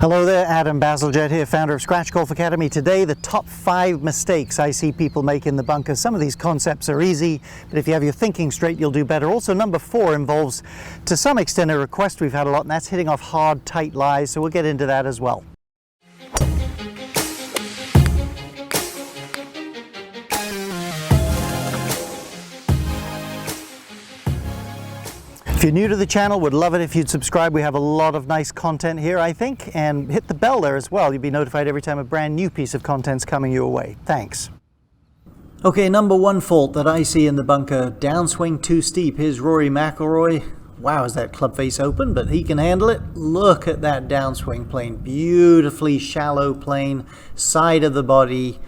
Hello there, Adam Bazalgette here, founder of Scratch Golf Academy. Today, the top 5 mistakes I see people make in the bunker. Some of these concepts are easy, but if you have your thinking straight, you'll do better. Also, number 4 involves, to some extent, a request we've had a lot, and that's hitting off hard, tight lies, so we'll get into that as well. If you're new to the channel, would love it if you'd subscribe. We have a lot of nice content here, I think, and hit the bell there as well. You'll be notified every time a brand new piece of content's coming your way. Thanks. Okay, number 1 fault that I see in the bunker, downswing too steep. Here's Rory McIlroy. Wow, is that club face open, but he can handle it. Look at that downswing plane. Beautifully shallow plane, side of the body,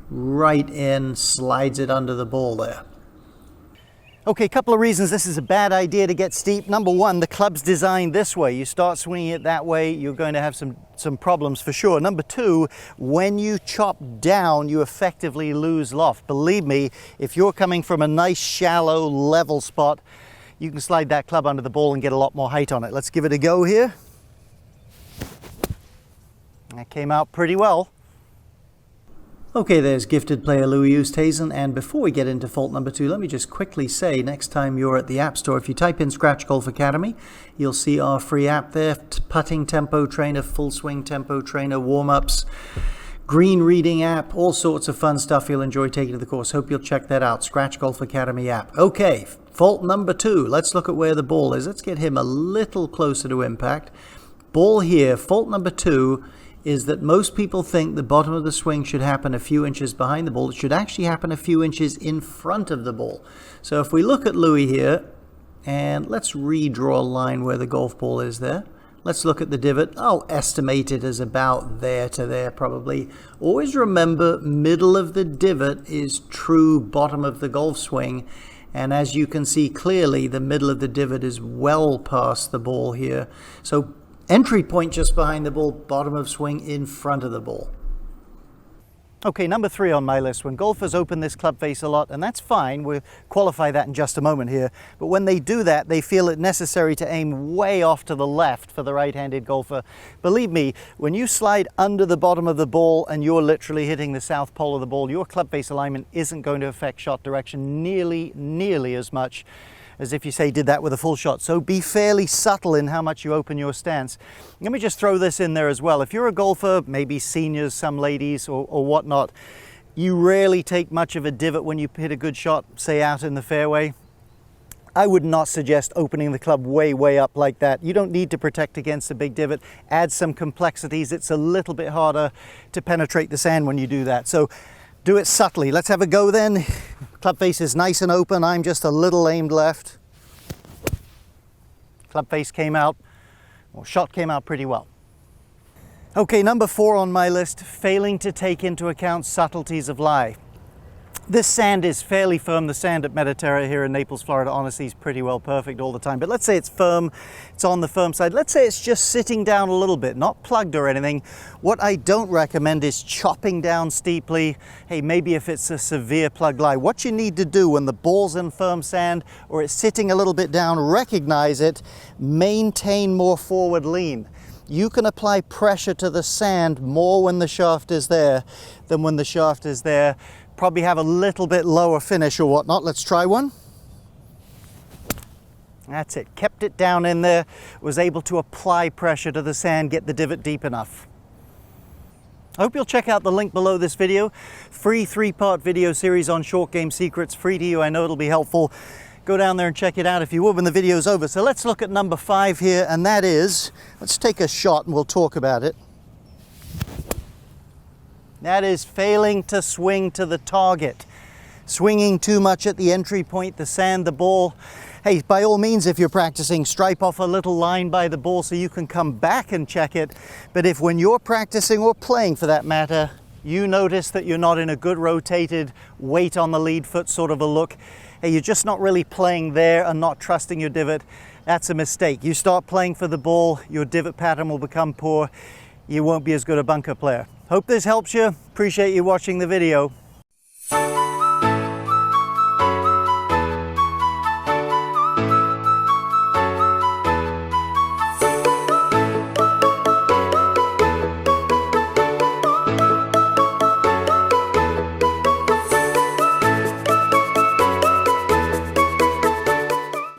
right in, slides it under the ball there. Okay, a couple of reasons this is a bad idea to get steep. Number 1, the club's designed this way. You start swinging it that way, you're going to have some problems for sure. Number 2, when you chop down, you effectively lose loft. Believe me, if you're coming from a nice, shallow, level spot, you can slide that club under the ball and get a lot more height on it. Let's give it a go here. That came out pretty well. Okay, there's gifted player Louis Oosthuizen, and before we get into fault number 2, let me just quickly say, next time you're at the App Store, if you type in Scratch Golf Academy, you'll see our free app there, putting tempo trainer, full swing tempo trainer, warm-ups, green reading app, all sorts of fun stuff you'll enjoy taking to the course. Hope you'll check that out, Scratch Golf Academy app. Okay, fault number 2, let's look at where the ball is. Let's get him a little closer to impact. Ball here, fault number 2, is that most people think the bottom of the swing should happen a few inches behind the ball. It should actually happen a few inches in front of the ball. So if we look at Louis here, and let's redraw a line where the golf ball is there. Let's look at the divot. I'll estimate it as about there to there probably. Always remember, middle of the divot is true bottom of the golf swing. And as you can see clearly, the middle of the divot is well past the ball here. So entry point just behind the ball, bottom of swing in front of the ball. Okay, number 3 on my list. When golfers open this club face a lot, and that's fine, we'll qualify that in just a moment here, but when they do that, they feel it necessary to aim way off to the left for the right-handed golfer. Believe me, when you slide under the bottom of the ball and you're literally hitting the south pole of the ball, your club face alignment isn't going to affect shot direction nearly as much as if you say did that with a full shot. So be fairly subtle in how much you open your stance. Let me just throw this in there as well. If you're a golfer, maybe seniors, some ladies or whatnot, you rarely take much of a divot when you hit a good shot, say out in the fairway. I would not suggest opening the club way up like that. You don't need to protect against a big divot. Add some complexities. It's a little bit harder to penetrate the sand when you do that. So do it subtly. Let's have a go then. Club face is nice and open. I'm just a little aimed left. Club face came out, or shot came out pretty well. Okay, number 4 on my list, failing to take into account subtleties of lie. This sand is fairly firm. The sand at Mediterra here in Naples, Florida, honestly is pretty well perfect all the time. But let's say it's firm, it's on the firm side. Let's say it's just sitting down a little bit, not plugged or anything. What I don't recommend is chopping down steeply. Hey, maybe if it's a severe plug lie. What you need to do when the ball's in firm sand or it's sitting a little bit down, recognize it, maintain more forward lean. You can apply pressure to the sand more when the shaft is there than when the shaft is there. Probably have a little bit lower finish or whatnot. Let's try one. That's it. Kept it down in there. Was able to apply pressure to the sand, get the divot deep enough. I hope you'll check out the link below this video. Free 3-part video series on short game secrets. Free to you. I know it'll be helpful. Go down there and check it out if you would when the video's over. So let's look at number 5 here, and that is, let's take a shot and we'll talk about it. That is failing to swing to the target. Swinging too much at the entry point, the sand, the ball. Hey, by all means, if you're practicing, stripe off a little line by the ball so you can come back and check it. But if when you're practicing or playing for that matter, you notice that you're not in a good rotated weight on the lead foot sort of a look, hey, you're just not really playing there and not trusting your divot, that's a mistake. You start playing for the ball, your divot pattern will become poor. You won't be as good a bunker player. Hope this helps you. Appreciate you watching the video.